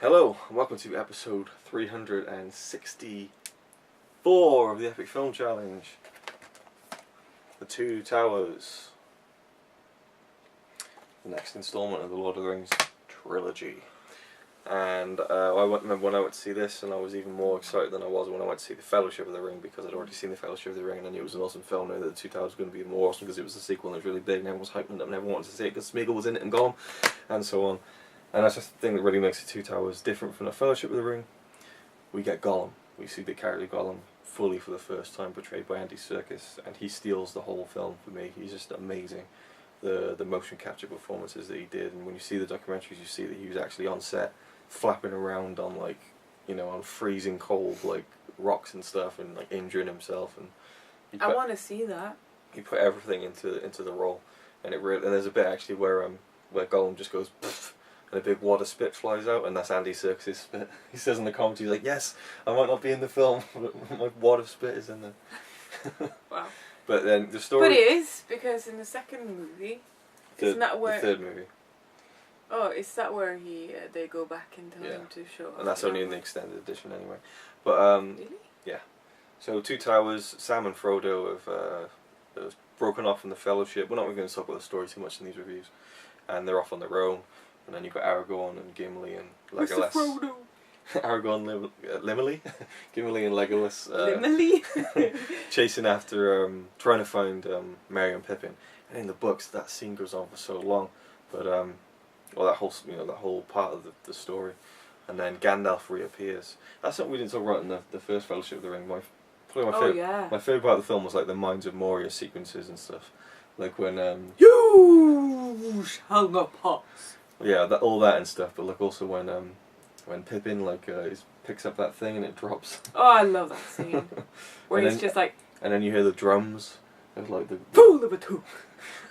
Hello, and welcome to episode 364 of the Epic Film Challenge. The Two Towers. The next installment of the Lord of the Rings trilogy. And I remember when I went to see this, and I was even more excited than I was when I went to see The Fellowship of the Ring, because I'd already seen The Fellowship of the Ring and I knew it was an awesome film. I knew that The Two Towers was going to be more awesome because it was a sequel and it was really big and everyone was hyping it up and everyone wanted to see it because Smeagol was in it and Gollum and so on. And that's just the thing that really makes The Two Towers different from The Fellowship of the Ring. We get Gollum. We see the character Gollum fully for the first time, portrayed by Andy Serkis, and he steals the whole film for me. He's just amazing. The motion capture performances that he did, and when you see the documentaries, you see that he was actually on set, flapping around on on freezing cold rocks and stuff, and injuring himself. And I want to see that. He put everything into the role, and and there's a bit actually where Gollum just goes pfft, and a big wad of spit flies out, and that's Andy Serkis' spit. He says in the commentary, he's like, "Yes, I might not be in the film, but my wad of spit is in there." Wow. But then the story. But it is, because in the second movie, isn't that where? The third movie. Oh, is that where they go back in time to show? And that's only in the extended edition anyway. But really? Yeah. So Two Towers, Sam and Frodo have broken off from the Fellowship. We're not going to talk about the story too much in these reviews, and they're off on their own. And then you've got Aragorn and Gimli and Legolas. Mr. Frodo. Aragorn, Limmerly, Gimli and Legolas. Limmerly. Chasing after, trying to find Merry and Pippin. And in the books, that scene goes on for so long. But that whole part of the story. And then Gandalf reappears. That's something we didn't talk about in the first Fellowship of the Ring. My favourite part of the film was the Mines of Moria sequences and stuff. Like when You shall not pass. Yeah, all that and stuff, but also when Pippin picks up that thing and it drops. Oh, I love that scene. Where he's just like. And then you hear the drums, of the Fool of a two.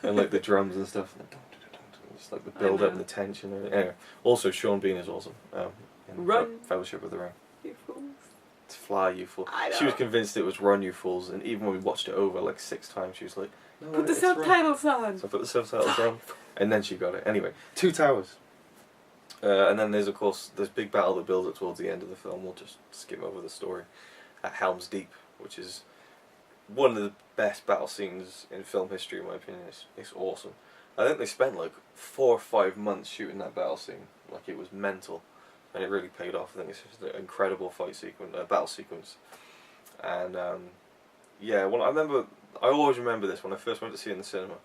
And the drums and stuff. And it's the build up and the tension. And anyway, also Sean Bean is awesome. In Run. Fellowship of the Ring. You fools. It's Fly, you fool. I know. She was convinced it was Run, you fools, and even when we watched it over 6 times, she was like, "No, Put the it's subtitles Run." on. So I put the subtitles on, and then she got it. Anyway, Two Towers. And then there's, of course, this big battle that builds up towards the end of the film. We'll just skim over the story. At Helm's Deep, which is one of the best battle scenes in film history, in my opinion. It's awesome. I think they spent 4 or 5 months shooting that battle scene. It was mental. And it really paid off. I think it's just an incredible battle sequence. And, I always remember this when I first went to see it in the cinema.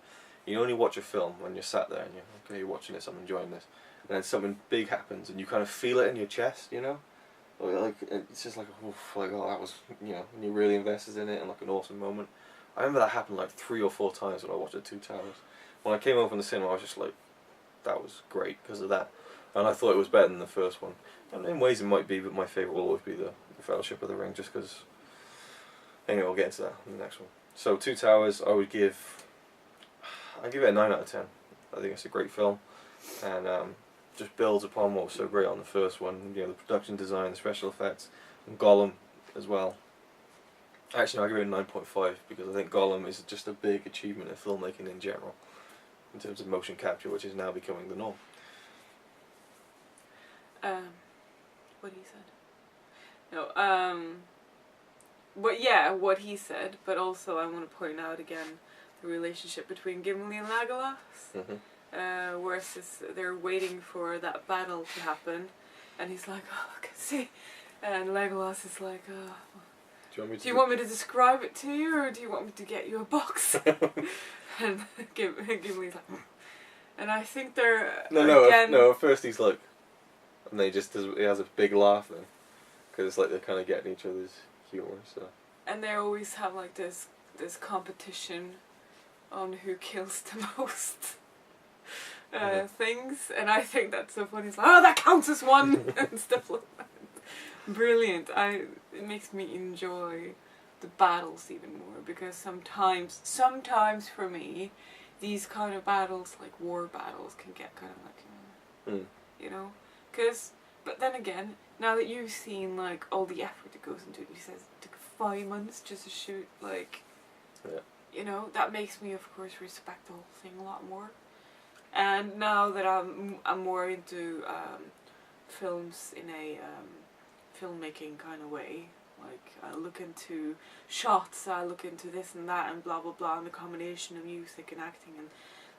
You only watch a film when you're sat there and you're watching this, I'm enjoying this. And then something big happens and you kind of feel it in your chest, it's just oof, oh, that was, and you're really invested in it and an awesome moment. I remember that happened 3 or 4 times when I watched The Two Towers. When I came home from the cinema, I was just that was great because of that. And I thought it was better than the first one. And in ways it might be, but my favourite will always be the Fellowship of the Ring, just because. Anyway, we'll get into that in the next one. So Two Towers, I'd give it a 9 out of 10. I think it's a great film, and just builds upon what was so great on the first one. The production design, the special effects, and Gollum as well. Actually, I'll give it a 9.5 because I think Gollum is just a big achievement in filmmaking in general, in terms of motion capture, which is now becoming the norm. What he said. No, but yeah, what he said, but also I want to point out again the relationship between Gimli and Legolas. Mm-hmm. Whereas they're waiting for that battle to happen, and he's like, "Oh, I can see," and Legolas is like, "Oh, do you want me to describe it to you, or do you want me to get you a box?" And Gimli's like, and I think they're no. At first he's like, and he has a big laugh then, because it's they're kind of getting each other's humor. So. And they always have this competition on who kills the most. Things, and I think that's so funny. It's like, oh, that counts as one, and stuff like that. Brilliant. It makes me enjoy the battles even more, because sometimes for me, these kind of battles, war battles, can get kind of but then again, now that you've seen all the effort that goes into it, he says it took 5 months just to shoot, that makes me of course respect the whole thing a lot more. And now that I'm more into films in a filmmaking kind of way. Like, I look into shots, I look into this and that and blah blah blah, and the combination of music and acting and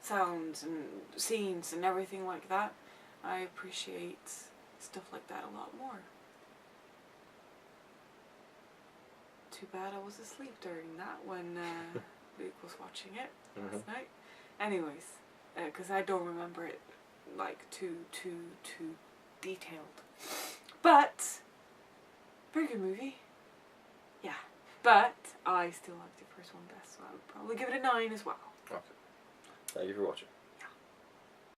sounds and scenes and everything like that. I appreciate stuff like that a lot more. Too bad I was asleep during that when Luke was watching it last night. Anyways, because I don't remember it like too detailed. But very good movie. Yeah. But I still like the first one best, so I would probably give it a 9 as well. Okay. Thank you for watching.